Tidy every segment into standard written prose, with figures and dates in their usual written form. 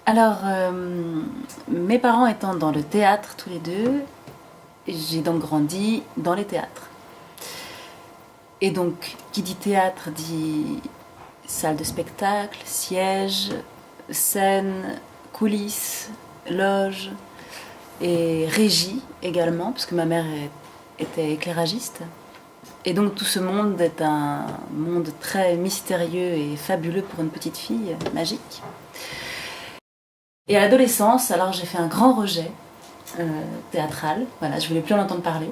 Alors, mes parents étant dans le théâtre tous les deux, j'ai donc grandi dans les théâtres. Et donc, qui dit théâtre dit salle de spectacle, siège, scène, coulisses, loge et régie également, parce que ma mère était éclairagiste. Et donc tout ce monde est un monde très mystérieux et fabuleux pour une petite fille, magique. Et à l'adolescence, alors j'ai fait un grand rejet théâtral, voilà, je voulais plus en entendre parler.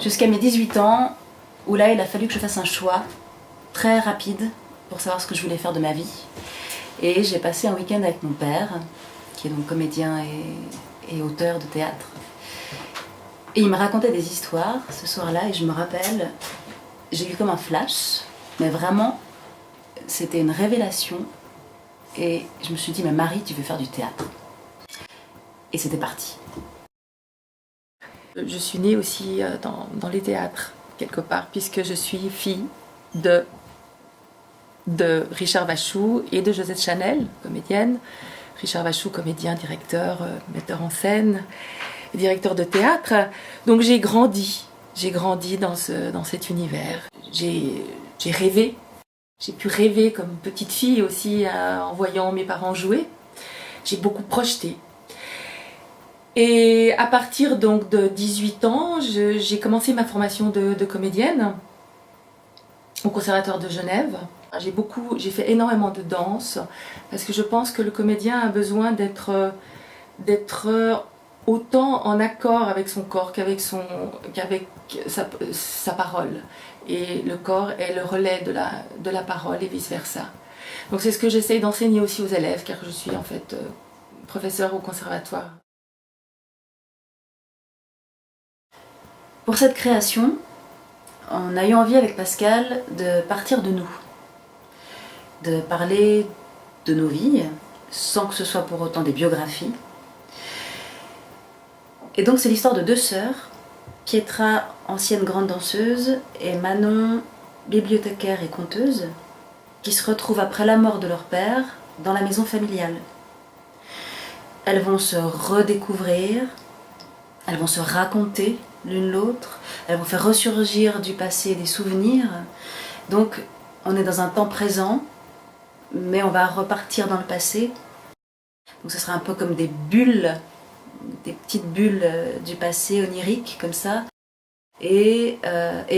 Jusqu'à mes 18 ans, où là il a fallu que je fasse un choix très rapide pour savoir ce que je voulais faire de ma vie. Et j'ai passé un week-end avec mon père, qui est donc comédien et auteur de théâtre. Et il me racontait des histoires ce soir-là, et je me rappelle, j'ai eu comme un flash, mais vraiment, c'était une révélation. Et je me suis dit, mais Marie, tu veux faire du théâtre. Et c'était parti. Je suis née aussi dans les théâtres, quelque part, puisque je suis fille de Richard Vachou et de Josette Chanel, comédienne. Richard Vachou, comédien, directeur, metteur en scène, directeur de théâtre. Donc j'ai grandi dans cet univers. J'ai rêvé. J'ai pu rêver comme petite fille aussi en voyant mes parents jouer. J'ai beaucoup projeté. Et à partir donc de 18 ans, j'ai commencé ma formation de comédienne au Conservatoire de Genève. J'ai fait énormément de danse parce que je pense que le comédien a besoin d'être autant en accord avec son corps qu'avec sa parole. Et le corps est le relais de la parole et vice-versa. Donc c'est ce que j'essaye d'enseigner aussi aux élèves, car je suis en fait professeure au conservatoire. Pour cette création, on a eu envie avec Pascal de partir de nous, de parler de nos vies, sans que ce soit pour autant des biographies. Et donc c'est l'histoire de deux sœurs, Pietra, ancienne grande danseuse, et Manon, bibliothécaire et conteuse, qui se retrouvent après la mort de leur père dans la maison familiale. Elles vont se redécouvrir, elles vont se raconter l'une l'autre, elles vont faire ressurgir du passé des souvenirs. Donc on est dans un temps présent, mais on va repartir dans le passé. Donc ce sera un peu comme des bulles, des petites bulles du passé onirique comme ça. Et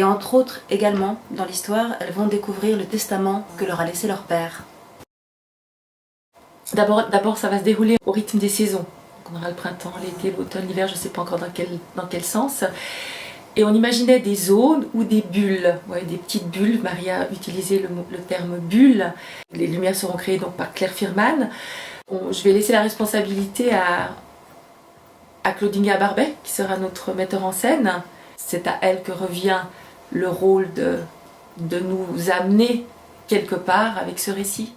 entre autres également dans l'histoire, elles vont découvrir le testament que leur a laissé leur père. D'abord ça va se dérouler au rythme des saisons. On aura le printemps, l'été, l'automne, l'hiver, je ne sais pas encore dans quel sens. Et on imaginait des zones ou des bulles, des petites bulles. Maria a utilisé le terme bulle. Les lumières seront créées donc par Claire Firman. Je vais laisser la responsabilité à Claudine Barbet, qui sera notre metteur en scène. C'est à elle que revient le rôle de nous amener quelque part avec ce récit.